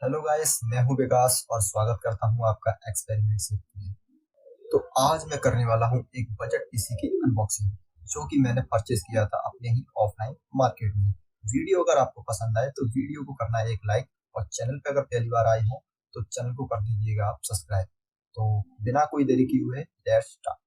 Hello guys, मैं हूं विकास और स्वागत करता हूं आपका एक्सपेरिमेंट सीट में। तो आज मैं करने वाला हूं एक बजट पीसी की अनबॉक्सिंग, जो कि मैंने परचेज किया था अपने ही ऑफलाइन मार्केट में। वीडियो अगर आपको पसंद आए तो वीडियो को करना है एक लाइक, और चैनल पे अगर पहली बार आए हो तो चैनल को कर दीजिएगा आप सब्सक्राइब। तो बिना कोई देरी किए हुए लेट्स स्टार्ट।